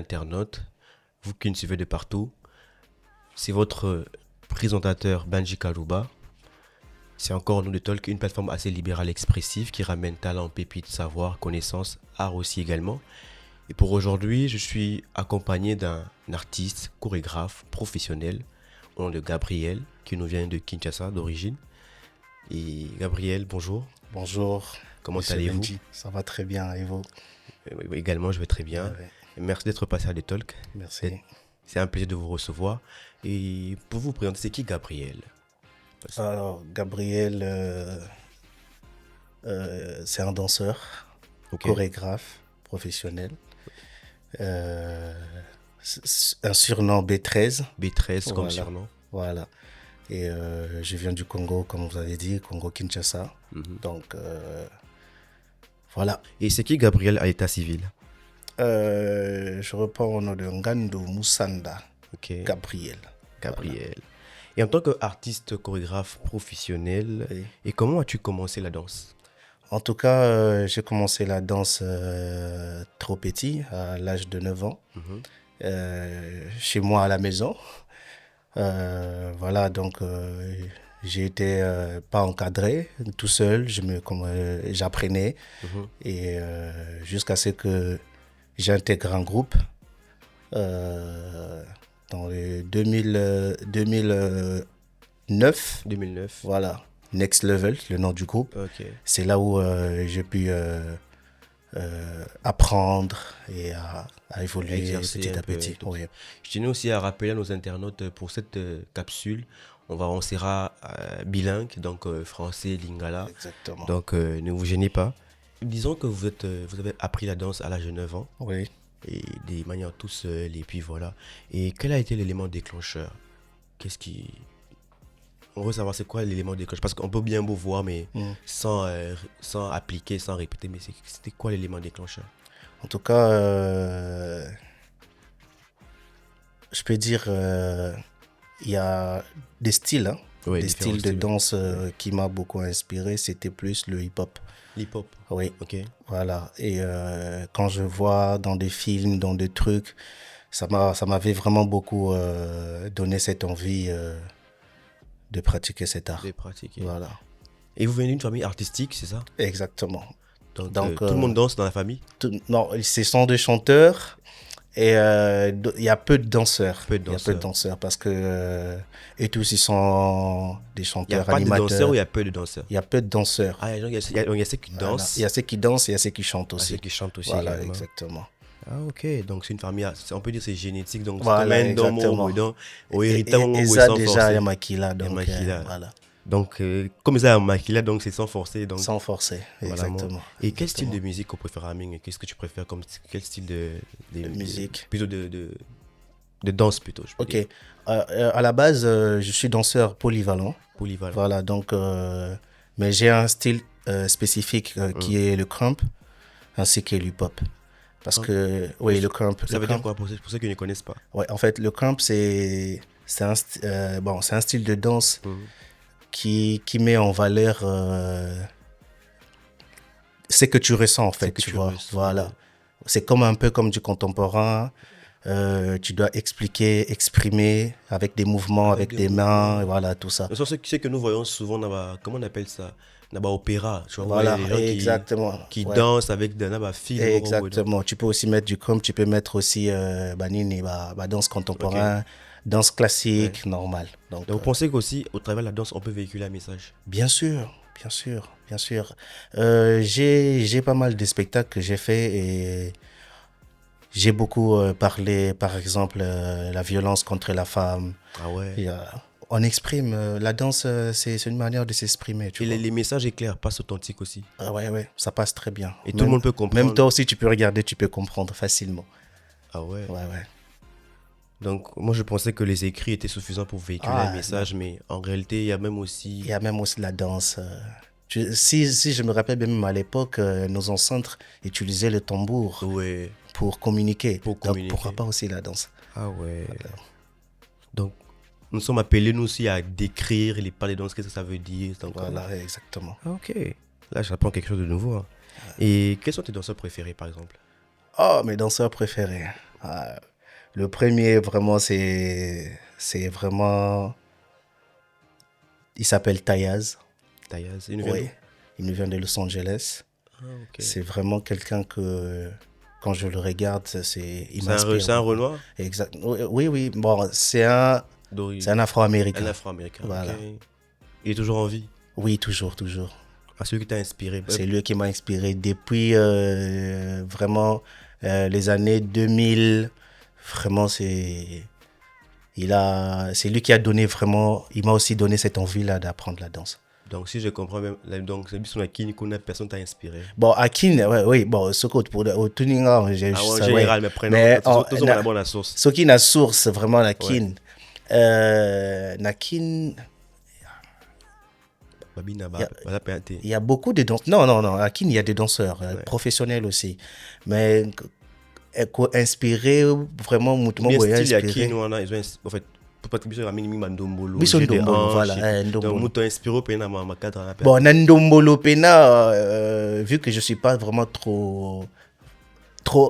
internautes, vous qui nous suivez de partout. C'est votre présentateur Benji Kalouba. C'est encore Nous de Talk, une plateforme assez libérale expressive qui ramène talent, pépites, savoir, connaissances, art aussi également. Et pour aujourd'hui, je suis accompagné d'un artiste, chorégraphe, professionnel, au nom de Gabriel, qui nous vient de Kinshasa d'origine. Et Gabriel, bonjour. Bonjour. Comment Monsieur allez-vous? Benji. Ça va très bien, et vous? Également, je vais très bien. Ouais. Merci d'être passé à The Talk. Merci. C'est un plaisir de vous recevoir. Et pour vous présenter, c'est qui Gabriel? Alors, Gabriel, c'est un danseur, Ok. chorégraphe, professionnel. C'est un surnom B13. B13 comme Voilà. surnom. Voilà. Et je viens du Congo, comme vous avez dit, Congo-Kinshasa. Donc, voilà. Et c'est qui Gabriel à l'état civil? Je reprends au nom de Ngando Moussanda. Ok. Gabriel. Gabriel. Et en tant qu'artiste chorégraphe professionnel, Oui. et comment as-tu commencé la danse? En tout cas, j'ai commencé la danse trop petit, à l'âge de 9 ans, chez moi à la maison. Voilà, donc j'ai été pas encadré, tout seul, j'apprenais et jusqu'à ce que j'intègre un groupe dans les 2009. 2009. Voilà, Next Level, le nom du groupe. Ok. C'est là où j'ai pu apprendre et à évoluer Exercer petit un à peu, petit. tout. Oui. Je tenais aussi à rappeler à nos internautes pour cette capsule, on sera bilingue, donc français, lingala. Exactement. Donc ne vous gênez pas. Disons que vous avez appris la danse à l'âge de 9 ans. Oui. Et des manières tout seul, et puis voilà. Et quel a été l'élément déclencheur? On veut savoir c'est quoi l'élément déclencheur, parce qu'on peut bien beau voir, mais sans appliquer, sans répéter, mais c'était quoi l'élément déclencheur? En tout cas, je peux dire, il y a des styles, hein, Ouais, des différents styles de styles. danse qui m'a beaucoup inspiré. C'était plus le hip-hop. L'hip-hop. Oui. Ok. Voilà. Et quand je vois dans des films, dans des trucs, ça m'avait vraiment beaucoup donné cette envie de pratiquer cet art. De pratiquer. Voilà. Et vous venez d'une famille artistique, c'est ça? Exactement. Donc, tout le monde danse dans la famille? Non, ce sont des chanteurs et il y a peu de danseurs. Peu de Il y a peu de danseurs. danseurs parce que et tous ils sont des Il n'y a chanteurs, pas de animateurs. danseurs ou il y a peu de danseurs? Il y a peu de danseurs. Ah, il y a ceux qui Voilà. dansent, Il y a ceux qui dansent et il y a ceux qui chantent il y a aussi. ceux qui chantent aussi Voilà, également. exactement. Ah, ok. Donc, c'est une famille, on peut dire que c'est génétique. Donc, Voilà, c'est comme un exactement. au héritage, Et au ça sans déjà, il y forcer. a Makila. Donc, Makila. voilà. Donc, comme ça, Makila, donc c'est sans forcer. Donc, Sans forcer, voilà, exactement. Et quel style de musique qu'on préfère, Amine? Qu'est-ce que tu préfères comme quel style de musique? Plutôt de danse, plutôt, je peux Ok. dire. À la base, je suis danseur polyvalent. Polyvalent. Voilà, donc, mais j'ai un style spécifique qui est le crump ainsi que l'hip-hop. Parce que, oui, le crump. Ça veut dire quoi pour ceux qui ne connaissent pas? Ouais, en fait, le crump, c'est un style de danse qui met en valeur ce que tu ressens, en fait, tu vois. ressens, Voilà. ouais. C'est comme un peu comme du contemporain. Tu dois exprimer avec des mouvements, avec des mains, et voilà, tout ça. Ce que nous voyons souvent, comment on appelle ça? Dans opéra, tu vois, Voilà, les gens exactement. qui Ouais. dansent avec des films. Exactement. Tu peux aussi mettre du crump, tu peux mettre aussi danse contemporain, danse classique, normale. Donc, vous pensez qu'aussi, au travers de la danse, on peut véhiculer un message? bien sûr, bien sûr, bien sûr. J'ai pas mal de spectacles que j'ai fait et j'ai beaucoup parlé, par exemple, la violence contre la femme. Ah ouais. On exprime, la danse, c'est une manière de s'exprimer. Et les messages éclairs passent authentiques aussi. Ah ouais, ça passe très bien. Et tout le monde peut comprendre. Même toi aussi, tu peux regarder, tu peux comprendre facilement. Ah ouais. Ouais. Donc, moi, je pensais que les écrits étaient suffisants pour véhiculer un message, mais en réalité, il y a même aussi... Il y a même aussi la danse. Si je me rappelle bien, même à l'époque, nos ancêtres utilisaient le tambour pour communiquer. Donc, pourquoi pas aussi la danse? Ah ouais. Voilà. Donc, nous sommes appelés, nous aussi, à décrire les pas de danse, qu'est-ce que ça veut dire. Donc, voilà, exactement. Ok. Là, j'apprends quelque chose de nouveau. Hein. Et quels sont tes danseurs préférés, par exemple? Oh, mes danseurs préférés. Ah, le premier, vraiment, c'est vraiment, il s'appelle Tayaz. Tayaz, il nous vient Oui, d'où? il nous vient de Los Angeles. Ah, ok. C'est vraiment quelqu'un que, quand je le regarde, il m'inspire C'est un beaucoup. Renoir Exact. Oui, oui, oui. Bon, c'est un un Afro-Américain. Afro-Américain, ok. Voilà. Il est toujours en vie. Oui, toujours, toujours. Ah, celui qui t'a inspiré. C'est lui qui m'a inspiré depuis vraiment les années 2000. Vraiment, c'est lui qui a donné vraiment, il m'a aussi donné cette envie-là d'apprendre la danse. Donc, si je comprends bien, donc c'est Bissouna qui connaît personne t'a inspiré. Bon, Akin, ouais, oui, bon, ce côté pour au tuning, Ah, ouais, en ça, ouais. général, mais prenons, Mais tous on a bonne la source. ce qui n'a source, vraiment, Ouais. Nakin. Nakin, Babina, il y a, bah, péanté. il y a beaucoup de danseurs. Non, non, non, Akin, il y a des danseurs Ouais. professionnels aussi. Mais inspiré, vraiment, Ou bien Moutoumou est style, il y a qui inspiré. nous, en fait, pour pas que Bissouna ramène Mandombolo, Bison j'ai des Dombolo, hanches voilà, et tout. Donc, Ndombolo. Mouton inspiré, puis ma cadre à la Bon, Nandombolo Pena, vu que je suis pas vraiment trop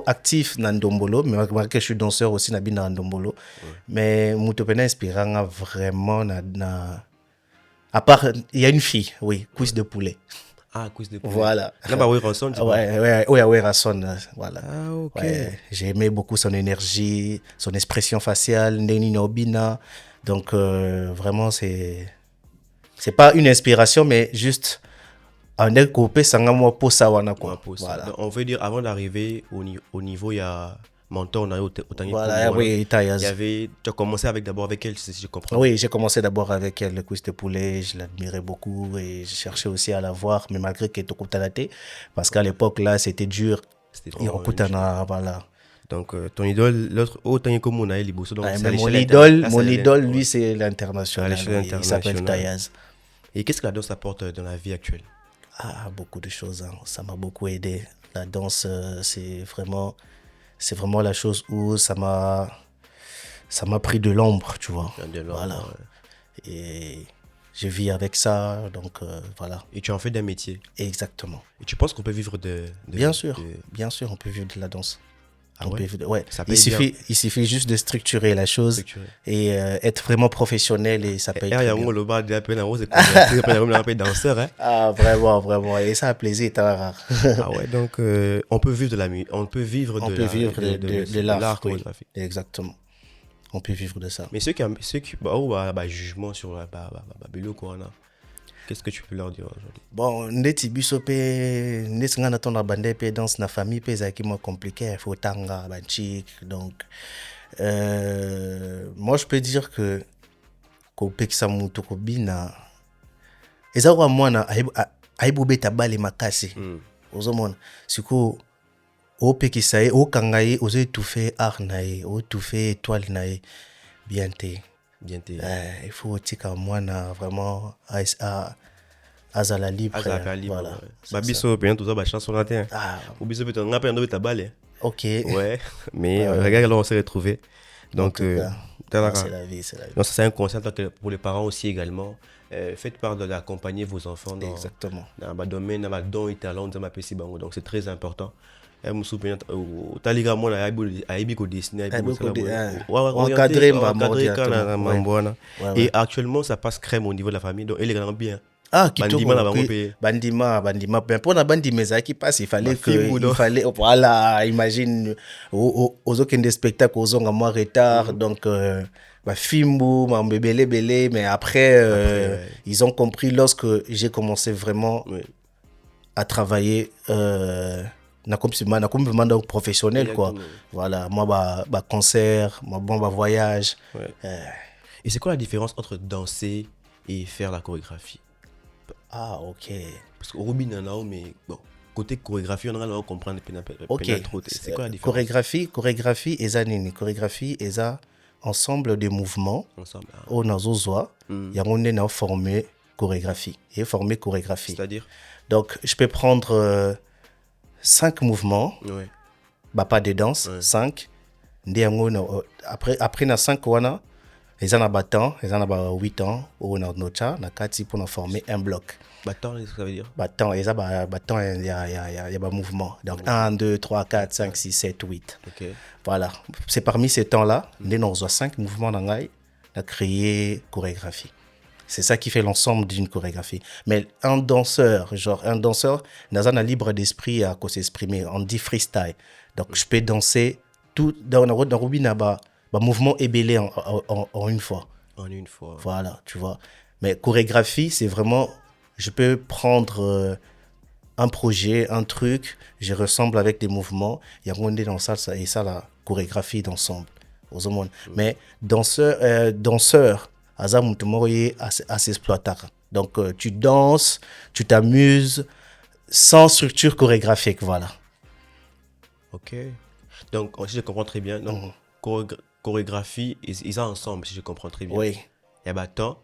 actif dans Ndombolo, mais malgré que je suis danseur aussi dans Ndombolo. Ouais. Mais Moutopena inspirant vraiment à part il y a une fille, oui, cuisse de poulet. Ah, quiz de poulet. Voilà. Là, bah, oui, Ranson, tu vois. Ouais, Rasson, voilà. Ah, ok. Ouais, j'ai aimé beaucoup son énergie, son expression faciale, Neni Nobina. Donc vraiment c'est pas une inspiration mais juste un coupé sangamo pour sawana Ouais, quoi. pour ça. Voilà. Donc, on veut dire, avant d'arriver au niveau, il y a mentor, on a eu au Tanguy Voilà, Kombo, là. oui, Il y Tayaz. avait, tu as commencé d'abord avec elle, si je comprends. Oui, j'ai commencé d'abord avec elle, le quiz de poulet, je l'admirais beaucoup et je cherchais aussi à la voir, mais malgré qu'elle était Kutanate, parce qu'à l'époque là c'était dur. C'était Et vraiment Kutana, voilà. donc, ton idole, l'autre, au Tanguy Kombo, on a eu Liboso, donc Ouais, c'est mais à l'échelle internationale. mon idole, lui, Ouais. c'est À l'international. l'échelle Oui. Il s'appelle internationale. Tayaz. Et qu'est-ce que la danse apporte dans la vie actuelle? Ah, beaucoup de choses. Hein. Ça m'a beaucoup aidé. La danse, c'est vraiment la chose où ça m'a pris de l'ombre, tu vois. De l'ordre, Voilà. ouais. Et je vis avec ça, donc voilà. Et tu en fais d'un métier. Exactement. Et tu penses qu'on peut vivre Bien sûr, on peut vivre de la danse. Ah On ouais? peut vivre ouais. Ça paye bien. Il suffit juste de structurer la chose Structuré. et être vraiment professionnel et ça paye Et il y très a bien. un le de la peine, c'est converti, après il y a un danseur, hein. Ah, vraiment, vraiment. Et ça a plaisir, t'as rare. Ah ouais, donc on peut vivre de la musique, on peut vivre On peut vivre de l'art l'art, oui. chorégraphique. Exactement. On peut vivre de ça. Mais ceux qui jugement sur la Bilo Corona, qu'est-ce que tu peux leur dire aujourd'hui? Bon, ndeti biso pe ndeti nga na tona bande pe danse na famille pe zaki mo compliqué, faut tanga banchik donc moi je peux dire que ko pekisa mutu ko bina eza kwa mwana aibu beta bale makasi. Ozomona siku o pekisa ye o kanga ye ozo étouffer art na ye o étouffer étoile na ye bien te. Bien te. Il faut tika mwana vraiment azala libre. Azala libre. Voilà. Ouais. Bah biso pe tout ça ba chanson na terre. Ah. Ou biso pe on a pe ndo ta balle. OK. Ouais, mais regarde là on s'est retrouvés. Donc c'est la vie, c'est la vie. Donc ça c'est un conseil pour les parents aussi également. Faites part d'accompagner vos enfants dans exactement dans le domaine dans le don et talent de ma PC bango. Donc c'est très important. Je me souviens tu as les gars moi là aibi ko dessiner encadrer et actuellement ça passe crème au niveau de la famille donc elle est grand bien. Ah, bandima mais pour na bandima qui passe il fallait voilà, imagine aux aucun des spectacles aux on moi retard donc fimbu belé mais après ils ont compris lorsque j'ai commencé vraiment à travailler na comme vraiment professionnel quoi. Voilà, moi concert, moi voyage. Et c'est quoi la différence entre danser et faire la chorégraphie? Ah, OK. Parce qu'au Robin mais bon, côté chorégraphie on va comprendre OK. C'est quoi la différence? Chorégraphie eza nini? Chorégraphie eza ensemble de mouvements ensemble. On a zozwa yango nde na former chorégraphie et former chorégraphie. C'est-à-dire donc je peux prendre 5 mouvements. Ouais. Pas de danse, 5. Après na 5 wana Ils en ont 8 ans, ou on a na kati pour former un bloc. Battant, qu'est-ce que ça veut dire? Battant, il y a un mouvement. Donc 1, 2, 3, 4, 5, 6, 7, 8. Ok. Voilà. C'est parmi ces temps-là, nous avons 5 mouvements dans on a créé chorégraphie. C'est ça qui fait l'ensemble d'une chorégraphie. Mais un danseur, dans un libre d'esprit à s'exprimer. On dit freestyle. Donc je peux danser tout dans le mouvement ébélé en une fois. En une fois. Voilà, tu vois. Mais chorégraphie, c'est vraiment, je peux prendre un projet, un truc, je ressemble avec des mouvements, il y a un dans ça, et ça, la chorégraphie d'ensemble. Mais danseur, à s'exploiter. Donc, tu danses, tu t'amuses, sans structure chorégraphique, voilà. Ok. Donc, si je comprends très bien, donc, chorégraphie, ils ont ensemble, si je comprends très bien. Oui. Il y a battant,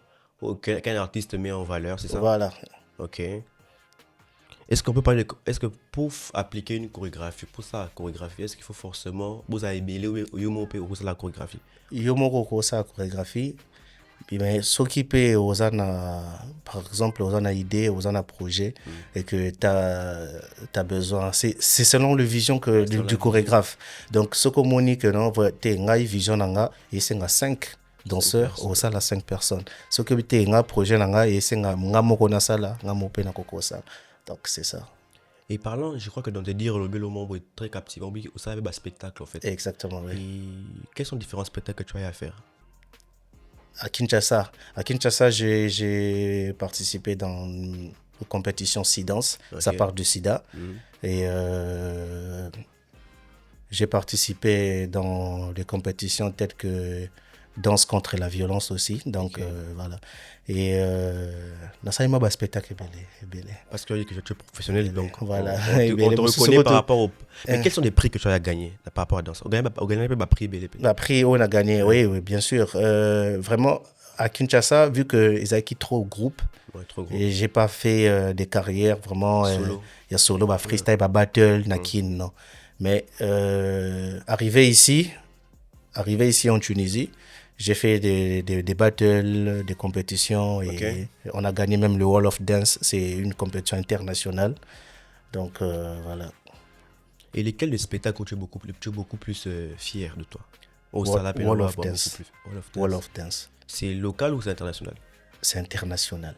qu'un artiste met en valeur, c'est ça? Voilà. Ok. Est-ce qu'on peut parler est-ce que pour appliquer une chorégraphie, pour ça, chorégraphie, est-ce qu'il faut forcément, vous avez belé ou la chorégraphie? Yomoko, ça, chorégraphie. Mais ce qui peut, par exemple, aux une idée, aux un projet, et que tu as besoin, c'est selon la vision du chorégraphe. Donc, ce qu'on dit que non, tu as une vision, et c'est 5 danseurs, ou ça, 5 personnes. Ce que tu as un projet, et c'est donc, c'est ça. Et parlant, je crois que dans tes dires, le bel moment est très captivant. Vous savez, un spectacle en fait. Exactement, oui. Et quels sont les différents spectacles que tu as à faire? À Kinshasa, j'ai participé dans une compétition SIDANCE, ça part du sida. Et j'ai participé dans des compétitions telles que danse contre la violence aussi. Donc voilà. Et dans ça, il m'a spectacle belé. Parce que tu es professionnel, donc voilà. On te reconnaît par rapport au... Mais quels sont les prix que tu as gagnés par rapport à la danse? On gagne un prix belé. Le prix, on a gagné, oui, bien sûr. Vraiment, à Kinshasa, vu qu'ils avaient trop groupe, et j'ai pas fait des carrières vraiment. Il y a solo, freestyle, battle, nakin, non. Mais arrivé ici en Tunisie, j'ai fait des battles, des compétitions et on a gagné même le Wall of Dance. C'est une compétition internationale. Donc voilà. Et lesquels des spectacles tu es beaucoup plus fier de toi? Wall of Dance. Wall of Dance. C'est local ou c'est international? C'est international.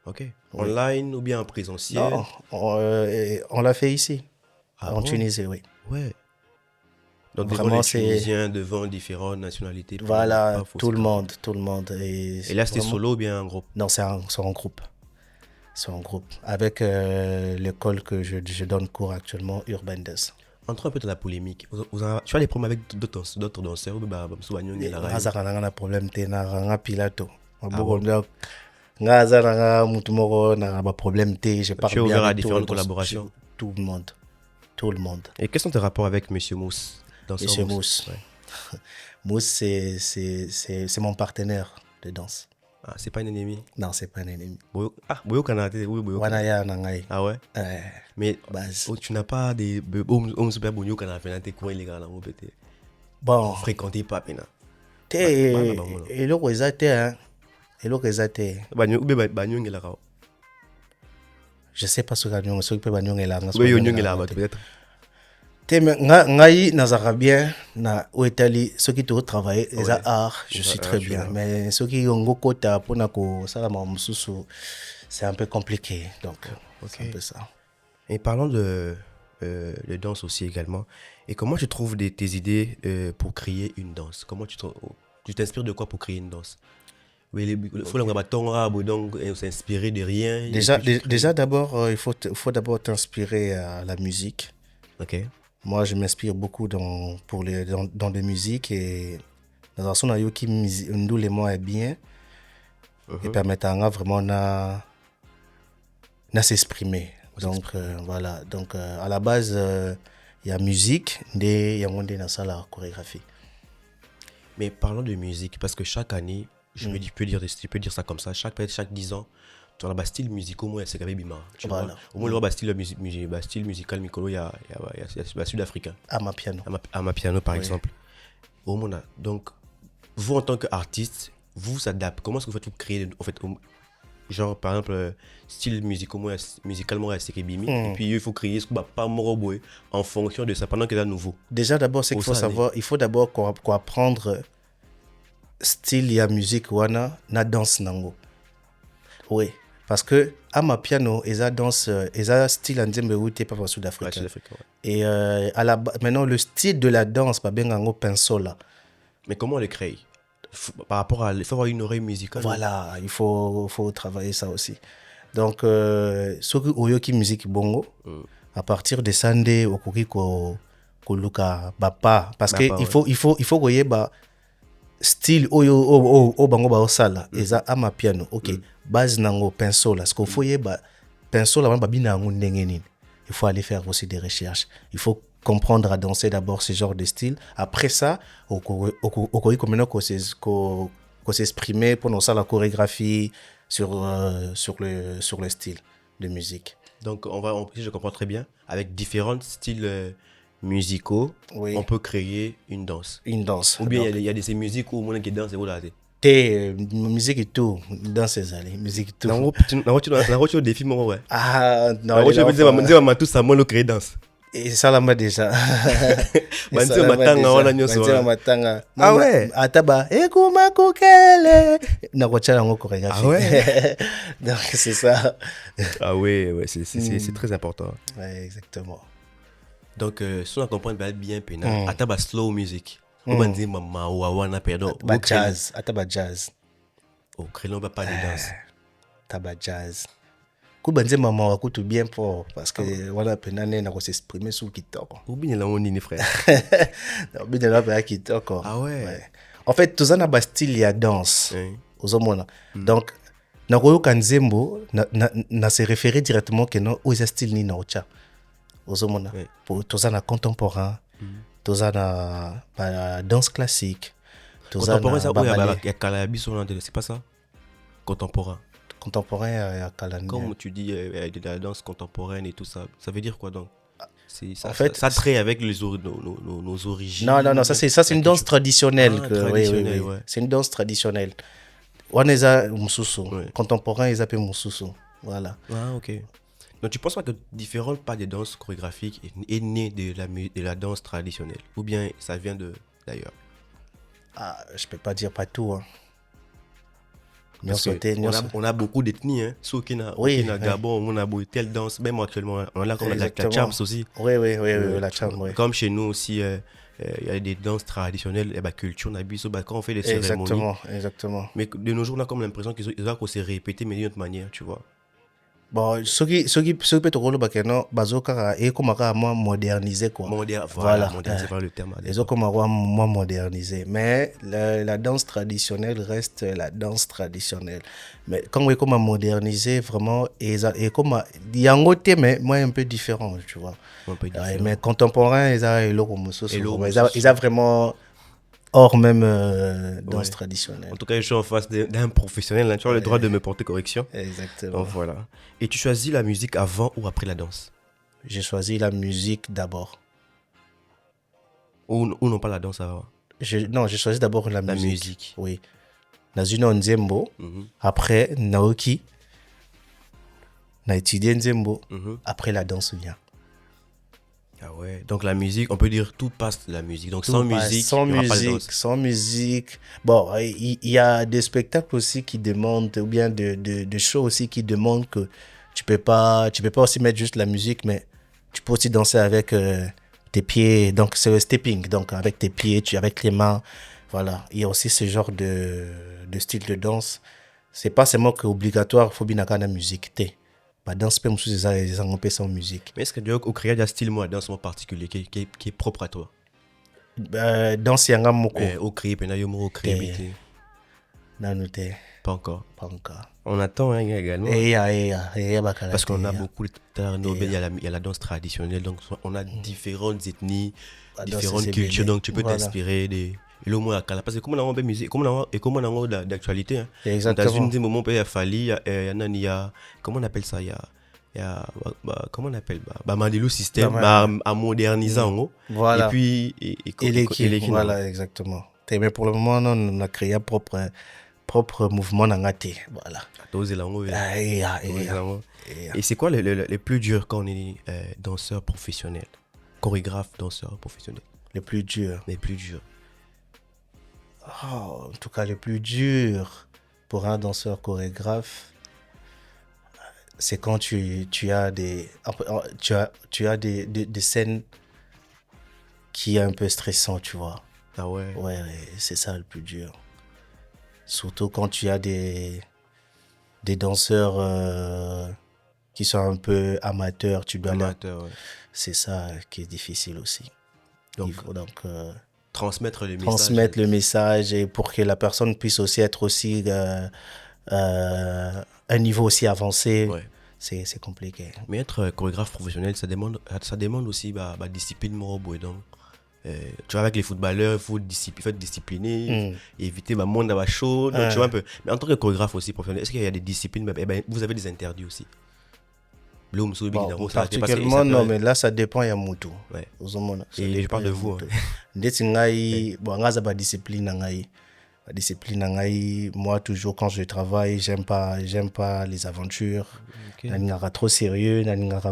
Ok. Online ou bien en présentiel? Non, on l'a fait ici, en Tunisie, oui. Ouais. Donc devant les Tunisiens, devant différentes nationalités. Voilà, tout le monde. Et là, c'était solo ou bien en groupe? Non, c'est en groupe. C'est en groupe. Avec l'école que je donne cours actuellement, Urban Dance. Entrons un peu dans la polémique. Tu as des problèmes avec d'autres danseurs ou bien un problème de pilato. Tu es ouvert à différentes collaborations? Tout le monde. Et quels sont tes rapports avec Monsieur Mousse? Monsieur Mousse. Ouais. Mousse, c'est mon partenaire de danse. Ah, c'est pas un ennemi? Non, c'est pas un ennemi. Boyo Kanate, oui, Boyo. Wanaya Nangai. Ah ouais? Mais tu n'as pas des hommes super bonyo Kanate, quoi, il est là, bon. Fréquentez pas, pena. Et le résultat, hein. Et le résultat. Je sais pas ce que peut Bagnon est là. Oui, Bagnon est là, peut-être. Ngai nazara bien na Italie ceux qui travaillent les arts je suis très bien mais ceux qui ont beaucoup de pour na ko salama mususu c'est un peu compliqué donc c'est un peu ça. Et parlant de danse aussi également, et comment tu trouves tes idées pour créer une danse? Comment tu t'inspires de quoi pour créer une danse? Il faut s'inspirer de rien. Déjà d'abord il faut d'abord t'inspirer à la musique. Ok. Moi, je m'inspire beaucoup dans des musiques et dans la façon qui nous les mots est bien et permettant vraiment de s'exprimer. Donc voilà. Donc à la base, il y a musique, il y a la chorégraphie. Mais parlons de musique parce que chaque année, je peux dire ça comme ça, chaque 10 ans. Tu as un style musical, moi, c'est Gabi Bima. Voilà. Au moins, le style musical, Mikolo, il y a le sud-africain. Amapiano. Amapiano, par exemple. Au moins, donc, vous en tant qu'artiste, vous s'adaptez. Comment est-ce que vous faites pour créer, en fait, genre par exemple, style musicalement assez bimi, et puis il faut créer ce qu'on va pas moroboé en fonction de ça pendant qu'il est nouveau. Déjà, d'abord, c'est qu'il faut savoir, il faut d'abord qu'on apprendre style ya musique wana na danse nango. Oui, parce que à ma piano, eza danse, eza style nzembe outé pas sud-africain. Ouais. Et maintenant le style de la danse, pas bien en pinceau là. Mais comment on le crée? Par rapport à, il faut avoir une oreille musicale. Voilà, il faut travailler ça aussi. Donc, ce qui oyoki musique bongo, à partir de Sande, okoki ko luka bapa, parce que il faut voyer ba style o bango ba osala, eza ama piano. OK, base nango pinceau là, ce qu'il faut ba pinceau là ba bina ngo ndenge nini. Il faut aller faire aussi des recherches. Il faut comprendre à danser d'abord ce genre de style. Après ça, okoki ko s'exprimer pendant ça la chorégraphie sur le style de musique. Donc si je comprends très bien, avec différents styles musicaux, oui, on peut créer une danse. Une danse. Ou bien il y a des musiques où on qui danse et voilà. Musique et tout, dans ces années, musique et tout. Dans le défi moi ouais. Ah non. Je veux dire tout ça moi le créer danse. Et ça là moi déjà. Matanga. Ah ouais. Ataba ekuma kokele. Na kocha ngo chorégraphie. Ah ouais. Donc c'est ça. Ah ouais, c'est très important. Ouais, exactement. Donc si on comprend bien pena, ataba slow music. On va dire maman ou awana perdon. Ataba jazz. Oh, créons pas de danse. Ataba jazz. Kubanze maman wa kutu bien fort parce que voilà penane na ko s'exprimer sous kitoko. Ou bien là on ni frère. Non, bien là ba kitoko. Ah ouais. En fait, tout ça na ba style ya danse. Ozomona. Donc na koyo kanzembo na se référer directement que non au style ni na ocha. Ozomona. Pour tout ça na contemporain, tout ça na danse classique. Contemporain ça il y a Kalabi sur l'antenne, c'est pas ça? Contemporain. Contemporain à Kalani. Comme tu dis de la danse contemporaine et tout ça, ça veut dire quoi donc? Ça, en fait, ça traite avec nos origines. Non, ça c'est une danse traditionnelle. Oui. Ouais. C'est une danse traditionnelle. On est à Moussousou. Contemporain, ils appellent Moussousou. Voilà. Ah, ok. Donc tu penses pas que différentes parts des danses chorégraphiques est née de la danse traditionnelle? Ou bien ça vient d'ailleurs? Ah, je peux pas dire pas tout. Hein. On a beaucoup d'ethnies, hein. Ceux qui na Gabon, on a beaucoup telle danse, même actuellement, on a comme la chams aussi. Oui, la chams, oui. Comme chez nous aussi, il y a des danses traditionnelles, et culture, on a vu ça, quand on fait des cérémonies. Exactement. Mais de nos jours, on a comme l'impression qu'ils ont se répéter, mais d'une autre manière, tu vois. Bon, ceux qui peut te rouler bakeno bazoka et comme moi moderniser quoi. Voilà, moderniser par le terme. Les autres comme moi moderniser, mais la danse traditionnelle reste la danse traditionnelle. Mais quand on comme moderniser vraiment et comme il y a un côté mais moi un peu différent, tu vois. Mais contemporain ils a vraiment hors même danse traditionnelle. En tout cas, je suis en face d'un professionnel. Hein. Tu as le droit de me porter correction. Exactement. Donc, voilà. Et tu choisis la musique avant ou après la danse? J'ai choisi la musique d'abord. Ou non pas la danse avant? Non, j'ai choisi d'abord la musique. Oui. Nazuna Nzembo. Après, Naoki. Na étudié Nzembo. Après, la danse vient. Ah ouais, donc la musique, on peut dire tout passe de la musique. Donc sans musique. Bon, il y a des spectacles aussi qui demandent, ou bien de shows aussi qui demandent que tu peux pas aussi mettre juste la musique, mais tu peux aussi danser avec tes pieds. Donc c'est le stepping, donc avec tes pieds, avec les mains. Voilà, il y a aussi ce genre de style de danse. C'est pas seulement que obligatoire, il faut bien avoir la musique. Bah, danse peut me sans musique. Mais est-ce que tu as créé un style moi danse en particulier qui est propre à toi? Danse yanga moko. Au créé penayomo au créé. Pas encore. On attend également. Parce qu'on a beaucoup de talents Nobel, il y a la danse traditionnelle, donc on a différentes ethnies, différentes cultures, donc tu peux t'inspirer des le mot parce que comme on a une musique comme on a d'actualité hein. Dans une moment il y a Fali il y a comment on appelle ça il y a comment on appelle Mandelo système à moderniser en gros. Voilà. Et puis et voilà exactement Mais pour le moment, non, on a créé un propre mouvement dans la thé. Voilà. Et c'est quoi le plus dur quand on est danseur professionnel, chorégraphe, danseur professionnel? Le plus dur. Les plus durs. Oh, en tout cas, le plus dur pour un danseur chorégraphe, c'est quand tu as des scènes qui est un peu stressant, tu vois. Ah ouais. Ouais, c'est ça le plus dur. Surtout quand tu as des danseurs qui sont un peu amateurs, tu dois ouais. C'est ça qui est difficile aussi. Donc, il faut donc transmettre le message. Transmettre le message et pour que la personne puisse aussi être aussi un niveau aussi avancé. Ouais. C'est compliqué. Mais être chorégraphe professionnel, ça demande aussi discipline morale. Donc, tu vois, avec les footballeurs, il faut être discipliné, éviter le monde d'avoir chaud. Donc, tu vois un peu. Mais en tant que chorégraphe aussi professionnel, est-ce qu'il y a des disciplines, vous avez des interdits aussi? Bon, particulièrement, non, mais là, ça dépend, il y a Moutou. Ouais. Et je parle de vous. Moi, toujours, quand je travaille, j'aime pas les aventures. Okay. Trop sérieux,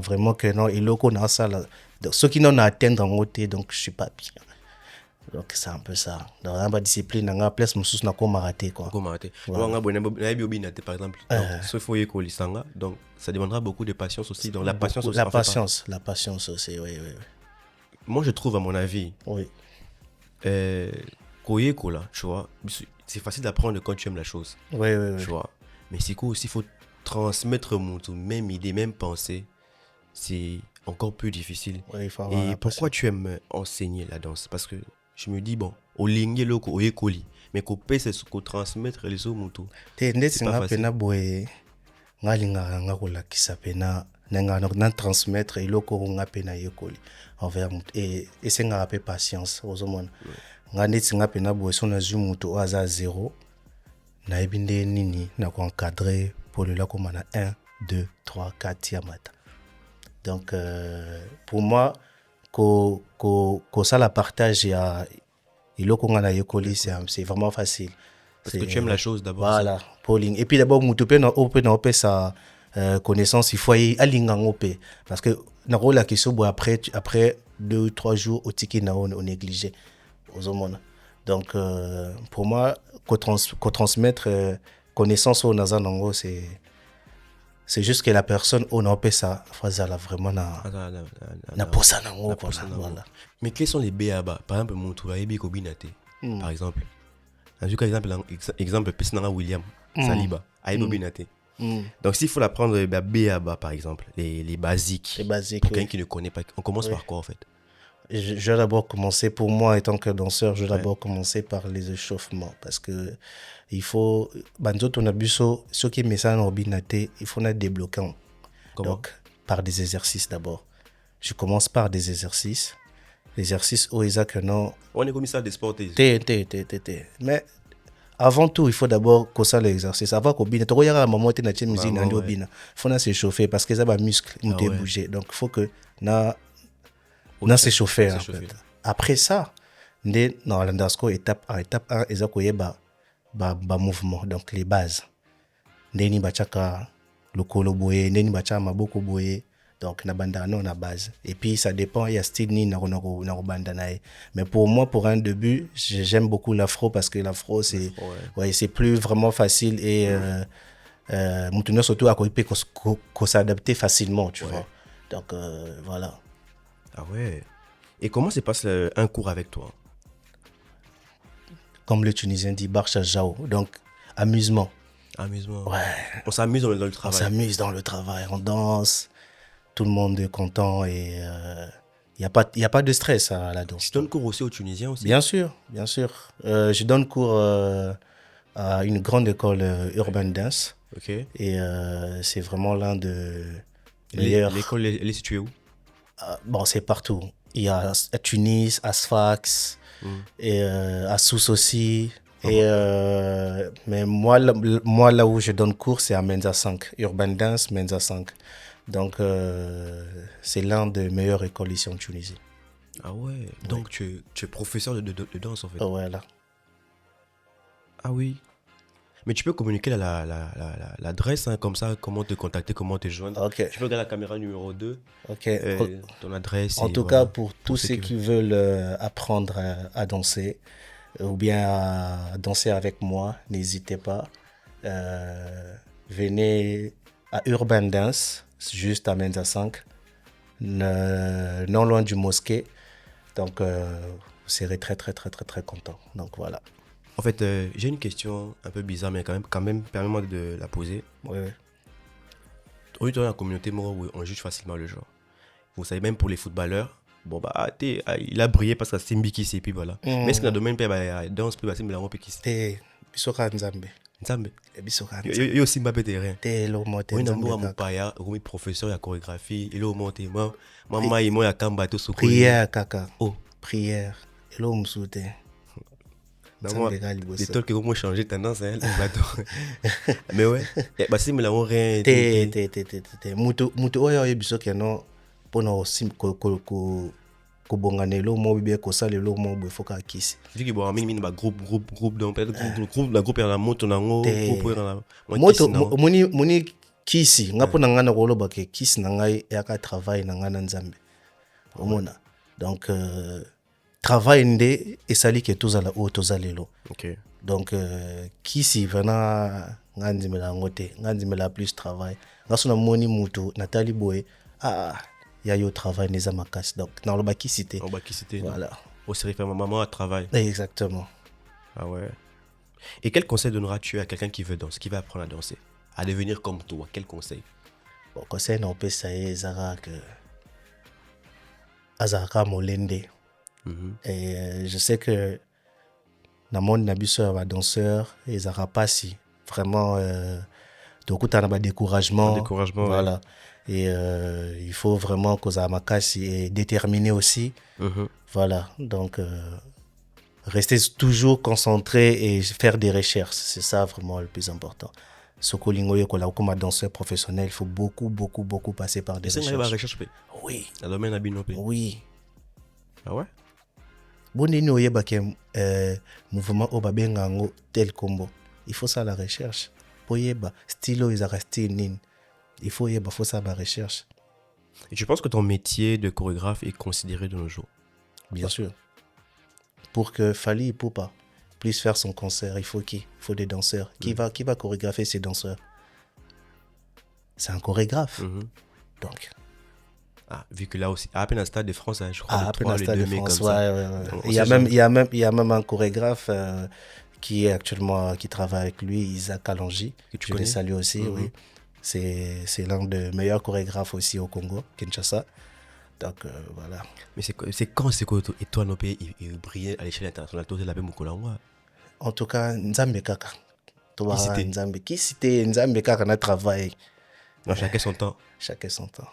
vraiment que non. Et là, on a ça là. Donc, ceux qui n'ont atteint en côté, donc je suis pas bien. Donc c'est un peu ça. Dans la discipline, dans la place, je n'a pas raté quoi. Par exemple, donc ça demandera beaucoup de patience aussi. Donc la patience aussi. La patience aussi, oui. Moi, je trouve, à mon avis, oui. Koyeko là, tu vois, c'est facile d'apprendre quand tu aimes la chose. Oui. Tu vois. Mais c'est quoi aussi, il faut transmettre même idée, même pensée. C'est encore plus difficile. Oui, et pourquoi tu aimes enseigner la danse? Parce que je me dis, bon, au lingue loko, au écoli, mais qu'on peut c'est qu'on transmettre les autres motos. C'est pas facile. Nga transmettre et loko nga pena yekoli envers et c'est nga peu patience aux hommes. Nga neti nga pena boy son azu moto aza 0 na ebinde nini na ko encadrer pour le lako mana 1 2 3 4 yamata. Donc pour moi ko ça la partage ya iloko nga na yekoli c'est vraiment facile. Parce que tu aimes la chose d'abord. Voilà, Pauline. Et puis d'abord moto pe na open ça connaissance il faut aller ngopé parce que na la question après 2 ou 3 jours au ticket na on négligé aux hommes. Donc pour moi transmettre connaissance au nazanango c'est juste que la personne on a fait ça là vraiment na posa nango voilà. Mais quels sont les BABA par exemple mon tour ebi ko binate par exemple en tout cas exemple Pesnara William Saliba aïbo binate. Donc s'il faut l'apprendre BABA par exemple les basiques pour quelqu'un qui ne connaît pas, on commence par quoi en fait? Je vais d'abord commencer, pour moi, en tant que danseur, je vais d'abord commencer par les échauffements. Parce que il faut. Ceux qui mettent ça en ordinateur, il faut être débloquant. Donc, par des exercices d'abord. Je commence par des exercices. L'exercice où ils que non. On est comme ça des sports. Mais avant tout, il faut d'abord que ça l'exercice. Avant qu'on bine, tu regardes la maman qui n'a pas musique, il faut s'échauffer parce que ça va muscle, bouger. Donc, il faut que na s'échauffer en fait. Après ça dans l'endasco étape 1 eza koyeba ba mouvement donc les bases ndeni bachaka lokolo boye ndeni bacha maboko boye donc na banda na base et puis ça dépend il y a style ni na banda nae mais pour moi pour un début j'aime beaucoup l'afro parce que l'afro c'est c'est plus vraiment facile et mutuno surtout à koipe ko s'adapter facilement tu vois donc voilà. Ah ouais. Et comment se passe un cours avec toi? Comme le Tunisien dit, Barcha Jao. Donc, amusement. Amusement. Ouais. On s'amuse dans le travail. On s'amuse dans le travail. On danse. Tout le monde est content et il y a pas de stress à la danse. Tu donnes cours aussi aux Tunisiens aussi? Bien sûr. Je donne cours à une grande école Urban Dance. Ok. Et c'est vraiment l'un de meilleurs. L'école, elle est située où? Bon, c'est partout. Il y a à Tunis, à Sfax, et à Sousse aussi. Et, mais moi, là où je donne cours, c'est à Menza 5. Urban Dance, Menza 5. Donc, c'est l'un des meilleures écoles ici en Tunisie. Ah ouais. Donc, tu es professeur de danse en fait? Voilà. Ah oui. Mais tu peux communiquer l'adresse, hein, comme ça, comment te contacter, comment te joindre. Ok, Tu peux regarder la caméra numéro 2, ok. ton adresse En et tout cas, voilà, pour tous pour ceux ceux qui veulent. qui veulent apprendre à danser ou bien à danser avec moi, n'hésitez pas. Euh, Venez à Urban Dance, juste à Menza 5, non loin du mosquée. Donc, vous serez très, très, très, très, très content. Donc, voilà. En fait, j'ai une question un peu bizarre, mais quand même, permets-moi de la poser. Oui, oui. Aujourd'hui, dans la communauté, moi, oui, on juge facilement le genre. Vous savez, même pour les footballeurs, bon, bah, il a brillé parce que c'est Simbi qui sait, puis voilà. Mais est-ce que dans le domaine, bah, danse, puis, bah, Simbi, là, qui sait. Te bisoka nzambe. Nzambe. Bisoka nzambe. Yo, Simba, peut rien. Te lo mote Oui, nzambe Namboura kaka. Mupaya, oui, professeur de chorégraphie, il est au monté, moi, Pri- maman, il m'a kamba, tout ce Prière kaka. Oh, Prière. Elo msute. moi, Nzambe ka des liboso. trucs qui vont changer tendance, hein, le bateau. Mais ouais, bah, Simbi, là, on rien. Te mutu oyo oyebi soki no mpona kobongana elo mo bibe kosala elo mo boye foka akisi Vu que bon, mini bah groupe donc peut-être groupe la groupe ya la moto nango groupe ya la moto moni kisi nga mpona ngai na koloba ke kisi na ngai eyaka travail na ngai na nzambe omona donc travail nde esali ke tozala oyo toza lelo OK. donc kisi vana nga ndimela yango te nga ndimela plus travail nga so namoni mutu natali boye ya yo travail neza makasi donc naloba kisi te On va qui c'était voilà au série fait maman à travail. exactement. Ah ouais. Et quel conseil donneras-tu à quelqu'un qui veut danser, qui veut apprendre à danser, à devenir comme toi? Quel conseil? Bon, conseil na opesa ye ezaka ke azalaka molende. Et je sais que na monde na biso ya badanseur ezalaka pasi vraiment tokutana ba découragement. Découragement. Voilà. Et il faut vraiment kozala makasi et déterminé aussi. Voilà. Donc rester toujours concentré et faire des recherches, c'est ça vraiment le plus important. Sokolingo yokola comme danseur professionnel, il faut beaucoup passer par des recherches. Oui. Dans le domaine abinope. Oui. Ah ouais? Bonini oyeba ke mouvement obabenga ngo tel combo. Il faut ça la recherche. Poyeba stylo ezaka style nin. Il faut ça la recherche. Et tu penses que ton métier de chorégraphe est considéré de nos jours? Bien sûr. Pour que Fally Ipupa puisse faire son concert, il faut des danseurs. Qui va chorégrapher ces danseurs? C'est un chorégraphe. Donc. Ah, vu que là aussi, à peine un stade de France, hein, je crois, à peine un stade de France, ouais. Il y a même un chorégraphe qui est actuellement, qui travaille avec lui, Isaac Alongi. Je le salue aussi, oui. C'est l'un des meilleurs chorégraphes aussi au Congo, Kinshasa. Donc voilà. Mais c'est quand c'est quoi et toi, nos pays, il brillait à l'échelle internationale, toi, la même en tout cas, Nzambe Kaka. Nzambe. Qui c'était Nzambe Kaka na travail. Non, chacun son temps. Chacun son temps.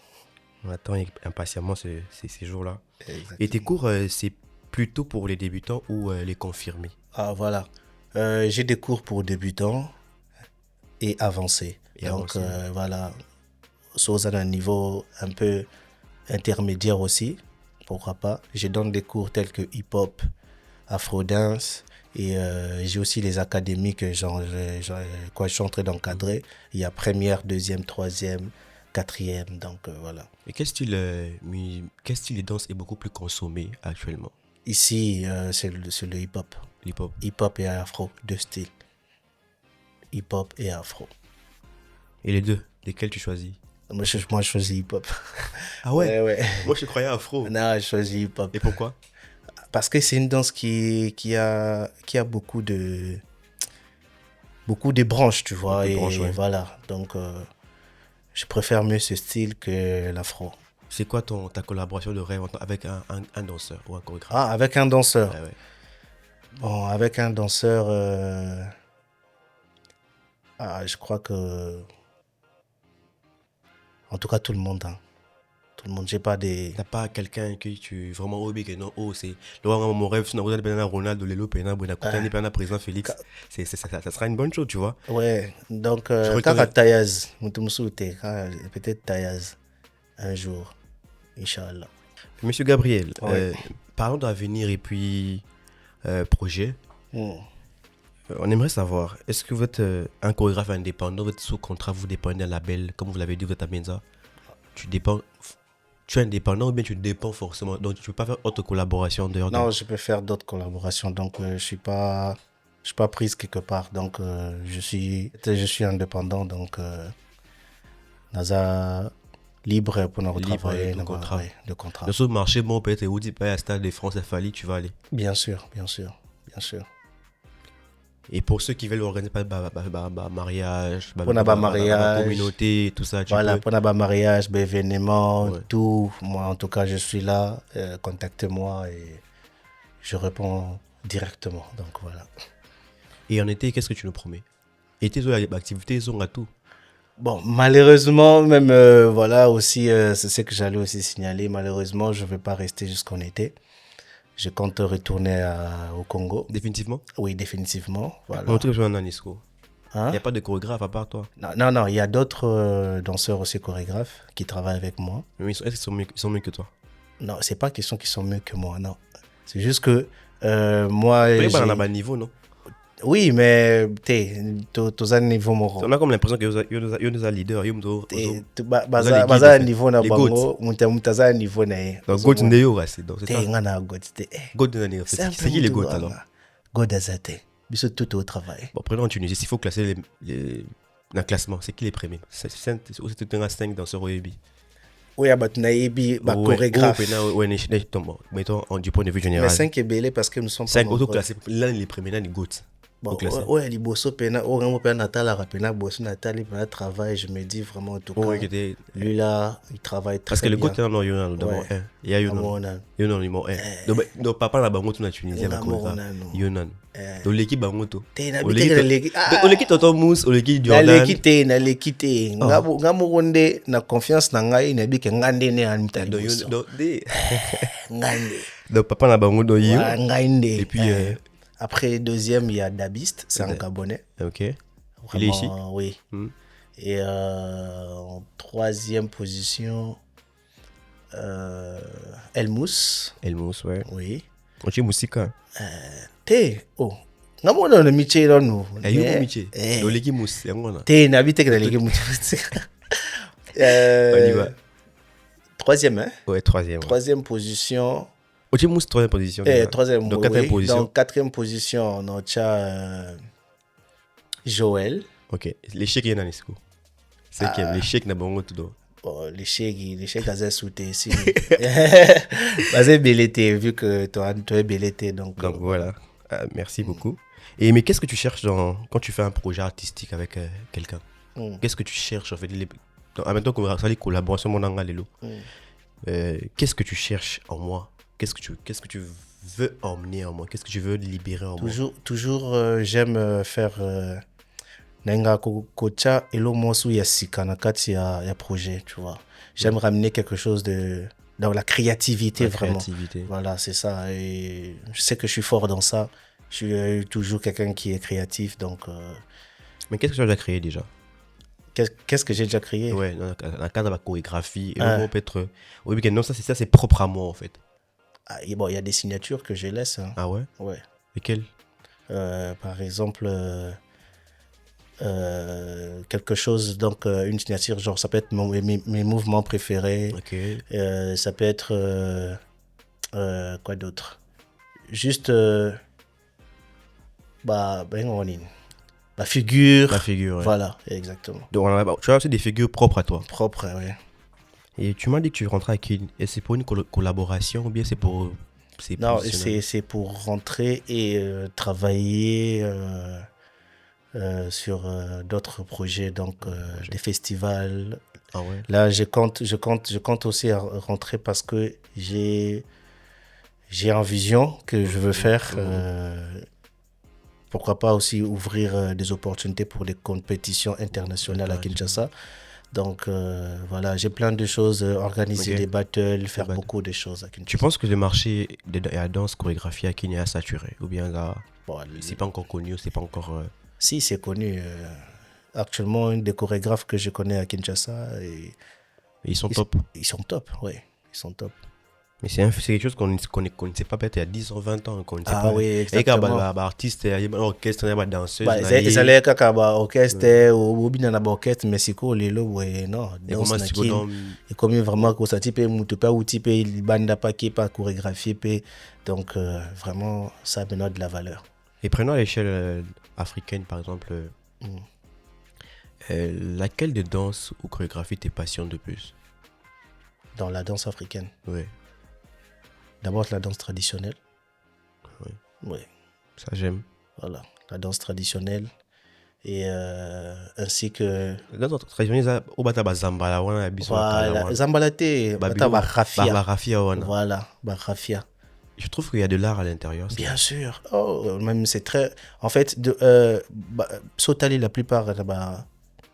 On attend impatiemment ces jours-là. Exactement. Et tes cours, c'est plutôt pour les débutants ou les confirmés? Ah voilà. J'ai des cours pour débutants et avancés. Donc voilà. Sur un niveau un peu intermédiaire aussi. Pourquoi pas. Je donne des cours tels que hip-hop, afro-dance. Et j'ai aussi les académies que je suis en train d'encadrer. Il y a première, deuxième, troisième, quatrième. Donc voilà. Et quel style de danse est beaucoup plus consommé actuellement? Ici, c'est le hip-hop. Hip-hop. Hip-hop et afro, deux styles. Hip-hop et afro. Et les deux, lesquels tu choisis? Moi, je choisis hip-hop. Ah ouais? Ouais. Moi, je croyais afro. Non, je choisis hip-hop. Et pourquoi? Parce que c'est une danse qui a beaucoup de branches, tu vois. Beaucoup de branches, ouais. Voilà. Donc, je préfère mieux ce style que l'afro. C'est quoi ta collaboration de rêve avec un danseur ou un chorégraphe? Ah, avec un danseur. Ouais. Bon, avec un danseur, je crois que... En tout cas, tout le monde. Hein. Tout le monde, j'ai pas des... T'as pas quelqu'un que tu vraiment oublies que non, c'est... Mon rêve, c'est Ronaldo, Lelo, président Félix. Ça sera une bonne chose, tu vois. Ouais, donc, quand Tayaz, peut-être Tayaz, un jour, Inch'Allah. Monsieur Gabriel, parlons d'avenir et puis projet. On aimerait savoir, est-ce que vous êtes un chorégraphe indépendant, vous êtes sous contrat, vous dépendez d'un label, comme vous l'avez dit, vous êtes à Menza, tu dépends, tu es indépendant ou bien tu dépends forcément, donc tu peux pas faire autre collaboration en dehors de... Non, je peux faire d'autres collaborations, donc je suis pas prise quelque part, donc je suis indépendant, donc naza libre pour nous Libre travailler, de contrat. ouais, de contrat. Dans ce marché, bon, peut-être, vous dites pas à Stade de France, Fali, tu vas aller. Bien sûr, bien sûr, bien sûr. Et pour ceux qui veulent organiser pas mariage, Pour un mariage, communauté, tout ça, tu voilà, peux. pour un mariage, événement, Ouais. tout. Moi, en tout cas, je suis là. Contactez-moi et je réponds directement. Donc voilà. Et en été, qu'est-ce que tu nous promets? Été, il y a des activités, ils sont à tout. Bon, malheureusement, même voilà aussi, c'est ce que j'allais aussi signaler. Malheureusement, je ne vais pas rester jusqu'en été. Je compte retourner au Congo. Définitivement. Oui, définitivement. Voilà. Mon truc, je suis en Anisco. Il Hein? n'y a pas de chorégraphe à part toi. Non, non, non, il y a d'autres danseurs aussi chorégraphes qui travaillent avec moi. Mais est-ce qu'ils sont mieux que toi? Non, c'est pas question qu'ils sont mieux que moi, non. C'est juste que moi, Tu pas dans un bas niveau, non? oui, mais tous un niveau moro. On a comme l'impression qu'il y a des leaders. Baza niveau na les bango, mutaza niveau na ye. Donc, God Ndeyo, c'est Te ça. ngana God te. God Ndeyo, c'est qui les God alors? God azate. Biso tout au travail. Bon, prenons en Tunisie, s'il faut classer dans le classement, c'est qui les premiers? C'est tout un 5 danseurs au Ebi. Oui, abat na yebi ba chorégraphe. Mettons du point de vue Mais général. 5 est belé parce que nous sommes 5 auto-classés, l'un les premiers, l'un les GOAT. bon, ouais, les bosso pena, oh, on peut natal à pena bosso natal, il travail, je me dis vraiment en tout cas. Lui là, il travaille très bien. Parce que le GOAT là, non, il y en a d'abord un. Il y a Yonan numéro 1. Donc papa là, bango tout na Tunisie avec Yonan. Donc l'équipe bango tout. L'équipe Tonton Mousse, l'équipe Jordan. Na l'équipe ngamo ronde na confiance na ngai na bi ke ngande ne an mita. Donc papa là bango do yo. Et puis après, deuxième, il y a Dabist, c'est un Gabonais. Ok. Vraiment, il est ici? Oui. Et en troisième position, Elmous. Elmous, ouais. Oui. On dit Moussika. Oh. Namo na le miche là nous. Ayo miche. Do l'équipe Mouss, yangona. Nabite que l'équipe Mouss. On y va. Troisième, hein? Ouais, troisième. Troisième position. Ochi Mousse, troisième position. Troisième, donc quatrième position. Donc quatrième position, on a Joël. Ok. L'échec est dans les schools. C'est qui l'échec n'a pas tout. Bon, l'échec a été sauté ici. Basé belleté, vu que toi es belleté. Donc voilà. Merci beaucoup. Et mais qu'est-ce que tu cherches quand tu fais un projet artistique avec quelqu'un? Qu'est-ce que tu cherches en fait? En même temps qu'on va faire les collaborations, mon angle, qu'est-ce que tu cherches en moi? Qu'est-ce que tu veux emmener en moi? Qu'est-ce que tu veux libérer en moi? Toujours, j'aime faire Nenga kocha elo mosu ya sika na kati ya projet, tu vois. J'aime ramener quelque chose dans la créativité, vraiment. Voilà, c'est ça. Et je sais que je suis fort dans ça. Je suis toujours quelqu'un qui est créatif, donc... Mais qu'est-ce que tu as déjà créé déjà? Qu'est-ce que j'ai déjà créé? Ouais, dans le cadre de la chorégraphie. Et peut-être... Oui, non, ça c'est propre à moi, en fait. Ah, et bon, il y a des signatures que je laisse. Hein. Ah ouais? Ouais. Lesquelles? Par exemple, quelque chose, donc une signature, genre ça peut être mes mouvements préférés. Ok. Ça peut être quoi d'autre? Juste la figure. La figure, ouais. Voilà, exactement. Donc tu as aussi des figures propres à toi. Propres, oui. Et tu m'as dit que tu rentrais avec et c'est pour une collaboration ou bien c'est pour... Non, c'est pour rentrer et travailler sur d'autres projets, donc des festivals. Ah ouais. Là, je compte aussi rentrer parce que j'ai en vision que je veux faire. Pourquoi pas aussi ouvrir des opportunités pour des compétitions internationales à Kinshasa. Donc voilà, j'ai plein de choses, organiser des battles, faire beaucoup de choses à Kinshasa. Tu penses que le marché de la danse chorégraphie à Kenya est saturé? Ou bien là, c'est pas encore connu, c'est pas encore... Si, c'est connu. Actuellement, des chorégraphes que je connais à Kinshasa. Ils sont top? Ils sont top, oui. Ils sont top. Mais c'est quelque chose qu'on ne sait pas peut-être il y a 10 ans, 20 ans, qu'on ne sait Ah pas. oui, Et quand exactement. artiste, orchestre, danseuse, Ezalaki kaka baorchestre obina na baorchestre mais sikoyo lelo boye non et danse comment na c'est kini ekomi vraiment kosati mpe moto mpe auti mpe libanda mpe ake mpe achorégraphie mpe donc vraiment ça a maintenant de la valeur. Et prenons à l'échelle africaine, par exemple, laquelle de danse ou chorégraphie te passionne de plus? Dans la danse africaine, Oui, d'abord la danse traditionnelle. Oui. Oui, ça j'aime. voilà, la danse traditionnelle et ainsi que La danse traditionnelle, au bata bazambala wana biso na kala voilà wana. zambala te bata barafia. Barafia wana. Voilà, barafia. Je trouve qu'il y a de l'art à l'intérieur. Bien sûr. Oh, même c'est très. En fait, Sotali, la plupart des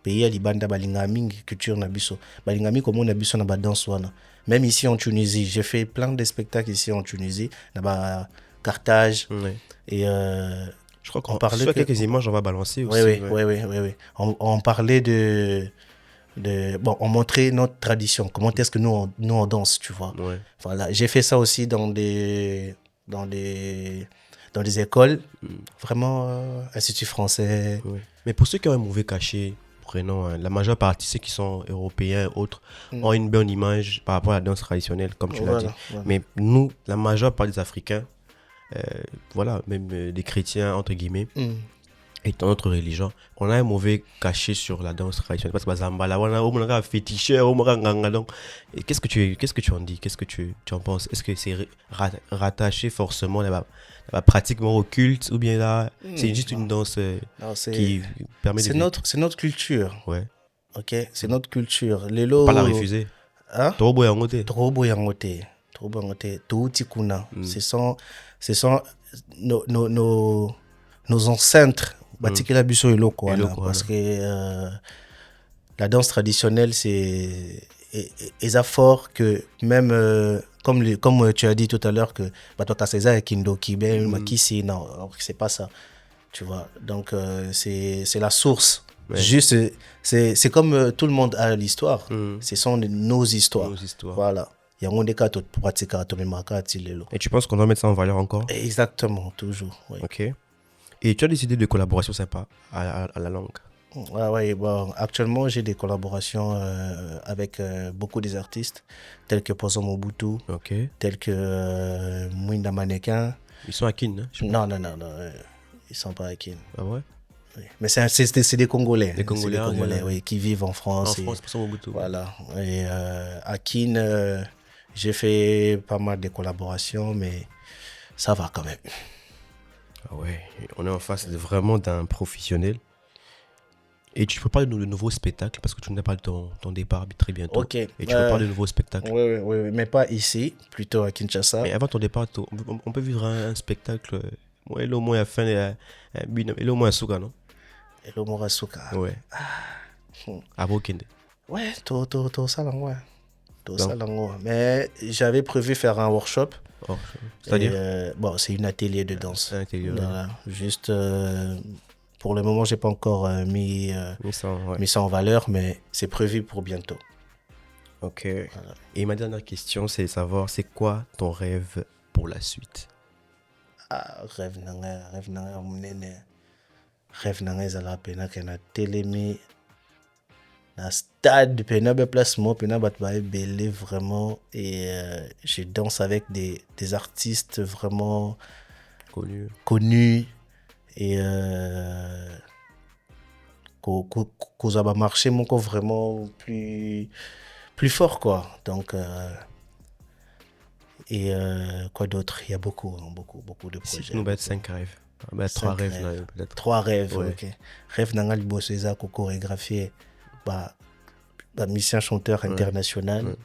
pays à Libanda, balinga mingi culture na biso. Balinga mingi comme on a biso na ba danse wana. Même ici en Tunisie, j'ai fait plein de spectacles ici en Tunisie, là-bas Carthage. Ouais. Et je crois qu'on parlait soit quelques images on va balancer aussi. Oui. On parlait bon, on montrait notre tradition, comment est-ce que nous on danse, tu vois. Ouais. Voilà, j'ai fait ça aussi dans des écoles, vraiment Institut français. Ouais. Mais pour ceux qui ont un mauvais cachet, prenons la majeure partie, ceux qui sont européens et autres, ont une bonne image par rapport à la danse traditionnelle, comme tu l'as dit. Voilà. Mais nous, la majeure partie des Africains, voilà, même des chrétiens, entre guillemets, et dans notre religion, on a un mauvais cachet sur la danse traditionnelle. Parce que Zambala, on a un féticheur, on a un donc. Qu'est-ce que tu en dis? Qu'est-ce que tu en penses? Est-ce que c'est rattaché forcément pratiquement au culte ou bien là, c'est juste une danse qui permet de... C'est notre culture. Ouais. Ok, c'est notre culture. Lelo... Pas la refuser. Hein? Trop boyangote. Toutikuna. Ce sont nos ancêtres. Batikela biso eloko wana, parce que la danse traditionnelle c'est fort que même comme tu as dit tout à l'heure que batoka César Kindo Kibe Makisi, non, c'est pas ça, tu vois. Donc c'est la source. Ouais. Juste c'est comme tout le monde a l'histoire. Ce sont nos histoires. Voilà. Et tu penses qu'on doit mettre ça en valeur encore? Exactement, toujours. Oui. Ok. Et tu as décidé de collaborations sympas à la langue? Ouais, bon, actuellement, j'ai des collaborations avec beaucoup des artistes, tels que Pozo Mobutu, tels que Mwinda Mannequin. Ils sont à Kin, hein? Non, ils sont pas à Kin. Ah ouais? Oui. Mais c'est des Congolais. Des Congolais, oui, qui vivent en France. En France, Pozo Mobutu. Voilà. Et à Kin, j'ai fait pas mal de collaborations, mais ça va quand même. Ah ouais, on est en face vraiment d'un professionnel. Et tu peux parler de nouveaux spectacles parce que tu n'as pas ton départ très bientôt. Ok. Et tu peux parler de nouveaux spectacles. Oui, mais pas ici, plutôt à Kinshasa. Mais avant ton départ, on peut vivre un spectacle. Moi, au moins à fin, et au moins à Souka, non? Et au moins à Souka. Ouais. À Bokende. Ouais, tout ça, ouais. Mais j'avais prévu faire un workshop. C'est-à-dire bon, c'est une atelier de danse. C'est un atelier, voilà. Juste, pour le moment, j'ai pas encore mis ça en valeur, mais c'est prévu pour bientôt. Ok. Voilà. Et ma dernière question, c'est de savoir, c'est quoi ton rêve pour la suite? Rêve nanga ezala pena kena telemi na stade pena be placement pena bat ba belé vraiment et je danse avec des artistes vraiment connus et qu'on a marché mon corps vraiment plus fort quoi. Donc et quoi d'autre, il y a beaucoup de projets. Si tu nous bêtes 5 rêves. 3 rêves peut-être. 3 rêves, ouais. Ok. Rêve nanga liboso eza ko chorégraphier ba musicien chanteur international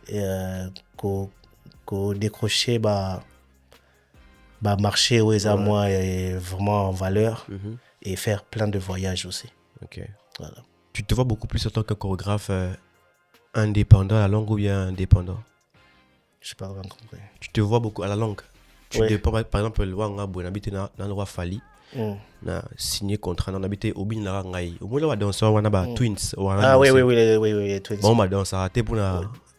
et ko décrocher ba marché où eza moi vraiment en valeur et faire plein de voyages aussi. Ok. Voilà. Tu te vois beaucoup plus en tant que chorégraphe indépendant à la langue ou bien indépendant? Je parle pas compris. Tu te vois beaucoup à la langue. Tu dépends par exemple Wanga Boy habité dans le roi Fali. Na signé contrat on habité au bin la ngai. Au moins là danseur wana ba twins. Ah oui, twins. Bon ma danse arrêté pour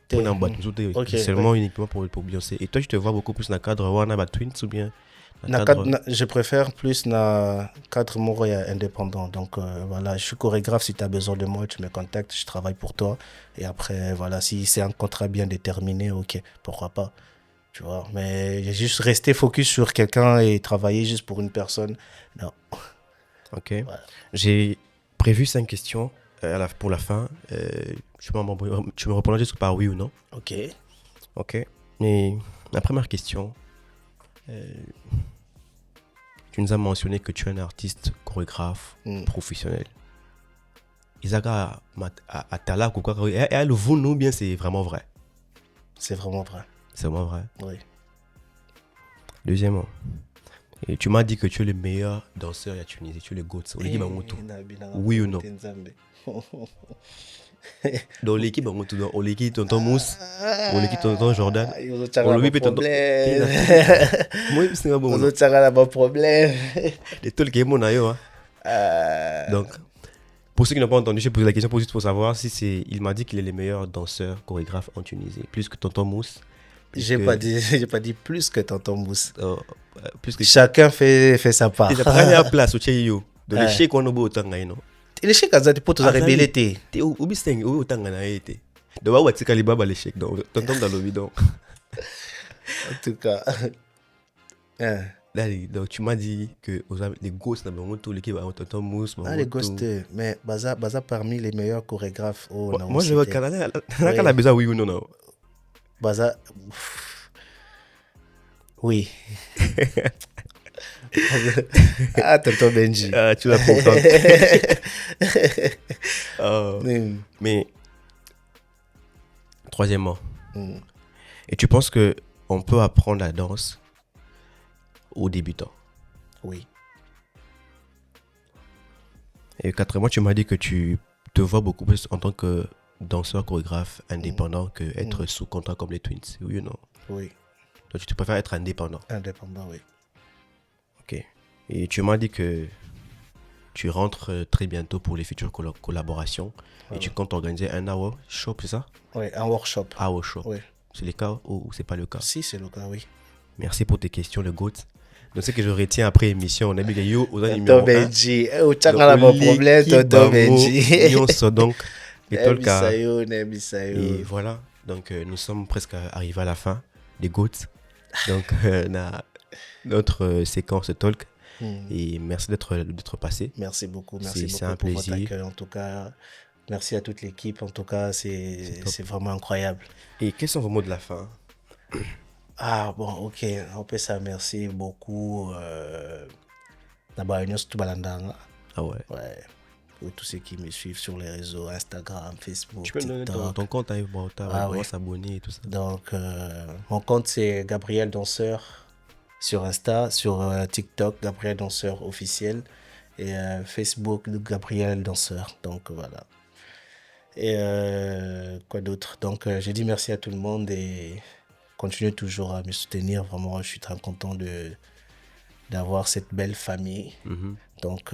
Pour une boîte, Ok, seulement uniquement pour Beyoncé. Et toi, je te vois beaucoup plus dans le cadre Warner Twins ou bien dans le cadre. Je préfère plus na cadre moroya indépendant. Donc voilà, je suis chorégraphe. Si tu as besoin de moi, tu me contactes, je travaille pour toi. Et après, voilà, si c'est un contrat bien déterminé, ok, pourquoi pas. Tu vois, mais juste rester focus sur quelqu'un et travailler juste pour une personne, non. Ok. Voilà. J'ai prévu 5 questions pour la fin. Tu me répondras juste par oui ou non. Ok. Ok. Et la première question. Tu nous as mentionné que tu es un artiste chorégraphe professionnel. Isaka Atala, elle vous nous bien, c'est vraiment vrai. C'est vraiment vrai. C'est vraiment vrai. Oui. Deuxièmement, et tu m'as dit que tu es le meilleur danseur à Tunisie, tu es le GOAT. Oui ou non? Dans l'équipe, dans l'équipe tonton Mousse, dans l'équipe tonton Jordan, on lui peut tonton. Moi, c'est un bon problème. Les tolls qui est mon aïe. Donc, pour ceux qui n'ont pas entendu, j'ai posé la question juste pour savoir si c'est. Il m'a dit qu'il est le meilleur danseur chorégraphe en Tunisie, plus que tonton Mousse. J'ai pas dit plus que tonton Mousse. Plus que chacun fait sa part. C'est la première place au Tchéyo. De l'échec qu'on a beau autant gagnant. L'échec a été pour te révéler. T'es au bisteng ou autant gagné. De voir où tu calibres l'échec. Donc, tonton dans le bidon. En tout cas. Donc, tu m'as dit que les ghosts, tout l'équipe, tonton Mousse. Les ghosts, mais Baza parmi les meilleurs chorégraphes. Moi, je veux au Canada. Quand on a besoin, oui ou non? Baza. Oui. Tonton Benji. Tu l'as compris. Mais, troisièmement, et tu penses qu'on peut apprendre la danse aux débutants? Oui. Et quatrièmement, tu m'as dit que tu te vois beaucoup plus en tant que danseur chorégraphe indépendant que être sous contrat comme les Twins, oui ou non? Oui. Donc tu préfères être indépendant? Indépendant, oui. Ok. Et tu m'as dit que tu rentres très bientôt pour les futures collaborations. Voilà. Et tu comptes organiser un workshop, c'est ça? Oui, un workshop. Un workshop. Oui. C'est le cas ou c'est pas le cas? Si, c'est le cas, oui. Merci pour tes questions, le GOAT. Donc, ce que je retiens après l'émission, on a vu que yo, aux numéro 1. Benji, problème, Tonton Benji. Donc, et voilà. Donc, nous sommes presque arrivés à la fin des GOAT. Donc, on a notre séquence talk. Et merci d'être passé. Merci beaucoup. Merci beaucoup c'est un pour plaisir. Votre accueil. En tout cas, merci à toute l'équipe. En tout cas, c'est vraiment incroyable. Et quels sont vos mots de la fin? Ah bon, ok. On peut ça. Merci beaucoup. D'abord, ah ouais. Ouais. Pour tous ceux qui me suivent sur les réseaux, Instagram, Facebook, tu peux TikTok. Donner ton compte, on s'abonner et tout ça. Donc, mon compte, c'est Gabriel Danseur sur Insta, sur TikTok, Gabriel Danseur officiel, et Facebook, Gabriel Danseur. Donc, voilà. Et quoi d'autre? Donc, j'ai dit merci à tout le monde et continuez toujours à me soutenir. Vraiment, je suis très content d'avoir cette belle famille. Donc,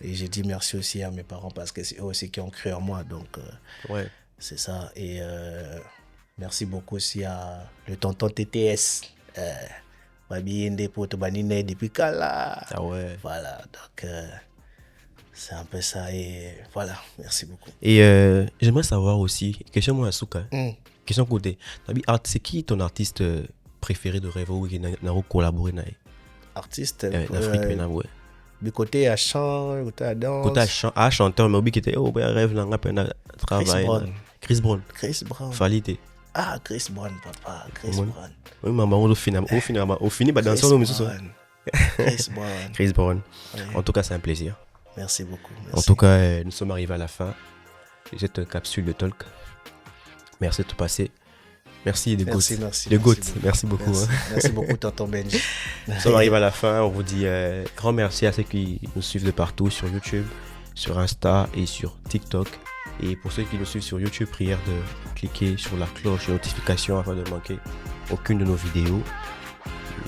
et j'ai dit merci aussi à mes parents parce que c'est eux aussi qui ont cru en moi. Donc, ouais. C'est ça. Et merci beaucoup aussi à le tonton TTS. Depuis Kala. Ah ouais. Voilà. Donc, c'est un peu ça. Et voilà. Merci beaucoup. Et j'aimerais savoir aussi, question moi, Asuka. Question côté. C'est qui ton artiste préféré de rêve ou qui n'a collaboré? Artiste d'Afrique, ouais. Du côté à chant, côté à danse. Côté à chanteur, mais qui était rêve là, Chris Brown. Chris Brown. Falité. Ah, Chris Brown, papa. Chris Brown. Oui, maman, au fini, bah danser nous, Chris Brown. Ouais. En tout cas, c'est un plaisir. Merci beaucoup. Merci. En tout cas, nous sommes arrivés à la fin de cette capsule de talk. Merci de tout passer. Merci les GOAT. Merci beaucoup. Merci beaucoup, tonton Benji. Nous sommes arrivés à la fin. On vous dit grand merci à ceux qui nous suivent de partout sur YouTube, sur Insta et sur TikTok. Et pour ceux qui nous suivent sur YouTube, prière de cliquer sur la cloche de notification afin de ne manquer aucune de nos vidéos.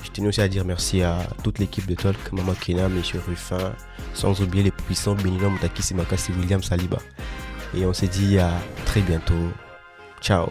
Je tenais aussi à dire merci à toute l'équipe de Talk, Maman Kina, M. Ruffin, sans oublier les puissants Benino Moutakisi Makasi William Saliba. Et on se dit à très bientôt. Ciao.